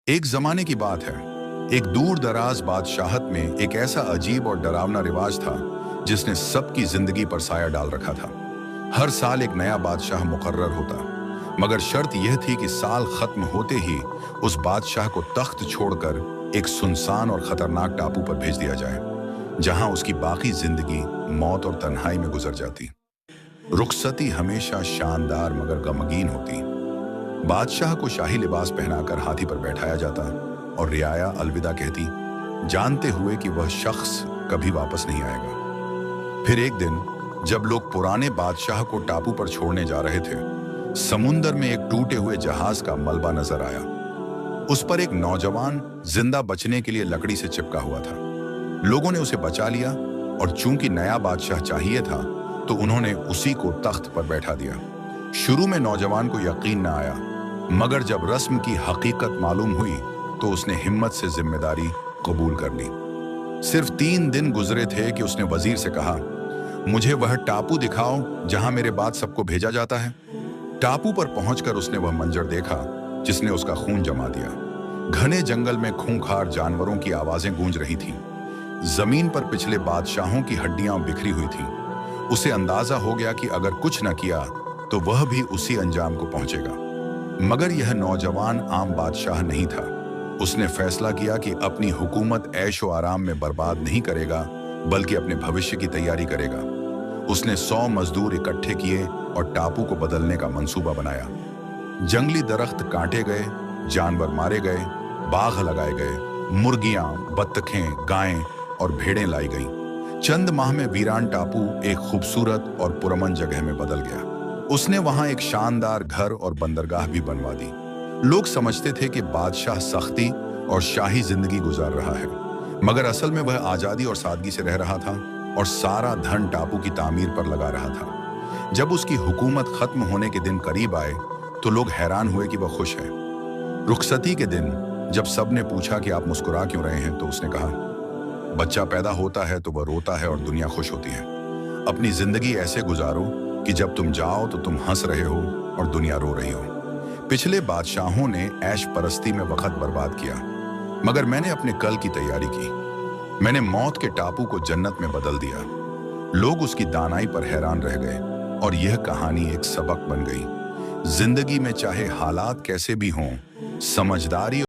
एक जमाने की बात है। एक दूर दराज बादशाहत में एक ऐसा अजीब और डरावना रिवाज था जिसने सबकी जिंदगी पर साया डाल रखा था। हर साल एक नया बादशाह मुकर्रर होता, मगर शर्त यह थी कि साल खत्म होते ही उस बादशाह को तख्त छोड़कर एक सुनसान और खतरनाक टापू पर भेज दिया जाए, जहां उसकी बाकी जिंदगी मौत और तन्हाई में गुजर जाती। रुखसती हमेशा शानदार मगर गमगीन होती। बादशाह को शाही लिबास पहनाकर हाथी पर बैठाया जाता और रियाया अलविदा कहती, जानते हुए कि वह शख्स कभी वापस नहीं आएगा। फिर एक दिन जब लोग पुराने बादशाह को टापू पर छोड़ने जा रहे थे, समुंदर में एक टूटे हुए जहाज का मलबा नजर आया। उस पर एक नौजवान जिंदा बचने के लिए लकड़ी से चिपका हुआ था। लोगों ने उसे बचा लिया और चूंकि नया बादशाह चाहिए था तो उन्होंने उसी को तख्त पर बैठा दिया। शुरू में नौजवान को यकीन न आया, मगर जब रस्म की हकीकत मालूम हुई तो उसने हिम्मत से जिम्मेदारी कबूल कर ली। सिर्फ 3 दिन गुजरे थे कि उसने वजीर से कहा, मुझे वह टापू दिखाओ जहां मेरे बाद सबको भेजा जाता है। टापू पर पहुंचकर उसने वह मंजर देखा जिसने उसका खून जमा दिया। घने जंगल में खूंखार जानवरों की आवाजें गूंज रही थीं। जमीन पर पिछले बादशाहों की हड्डियां बिखरी हुई थीं। उसे अंदाजा हो गया कि अगर कुछ न किया तो वह भी उसी अंजाम को पहुंचेगा। मगर यह नौजवान आम बादशाह नहीं था। उसने फैसला किया कि अपनी हुकूमत ऐशो आराम में बर्बाद नहीं करेगा, बल्कि अपने भविष्य की तैयारी करेगा। उसने 100 मजदूर इकट्ठे किए और टापू को बदलने का मंसूबा बनाया। जंगली दरख्त काटे गए, जानवर मारे गए, बाघ लगाए गए, मुर्गियां, बत्तखें, गायें और भेड़ें लाई गईं। चंद माह में वीरान टापू एक खूबसूरत और पुरअमन जगह में बदल गया। उसने वहां एक शानदार घर और बंदरगाह भी बनवा दी। लोग समझते थे कि बादशाह सख्ती और शाही जिंदगी गुजार रहा है, मगर असल में वह आजादी और सादगी से रह रहा था और सारा धन टापू की तामीर पर लगा रहा था। जब उसकी हुकूमत खत्म होने के दिन करीब आए तो लोग हैरान हुए कि वह खुश है। रुखसती के दिन जब सबने पूछा कि आप मुस्कुरा क्यों रहे हैं, तो उसने कहा, बच्चा पैदा होता है तो वह रोता है और दुनिया खुश होती है। अपनी जिंदगी ऐसे गुजारो कि जब तुम जाओ तो तुम हंस रहे हो और दुनिया रो रही हो। पिछले बादशाहों ने ऐश परस्ती में वक्त बर्बाद किया, मगर मैंने अपने कल की तैयारी की। मैंने मौत के टापू को जन्नत में बदल दिया। लोग उसकी दानाई पर हैरान रह गए और यह कहानी एक सबक बन गई। जिंदगी में चाहे हालात कैसे भी हों, समझदारी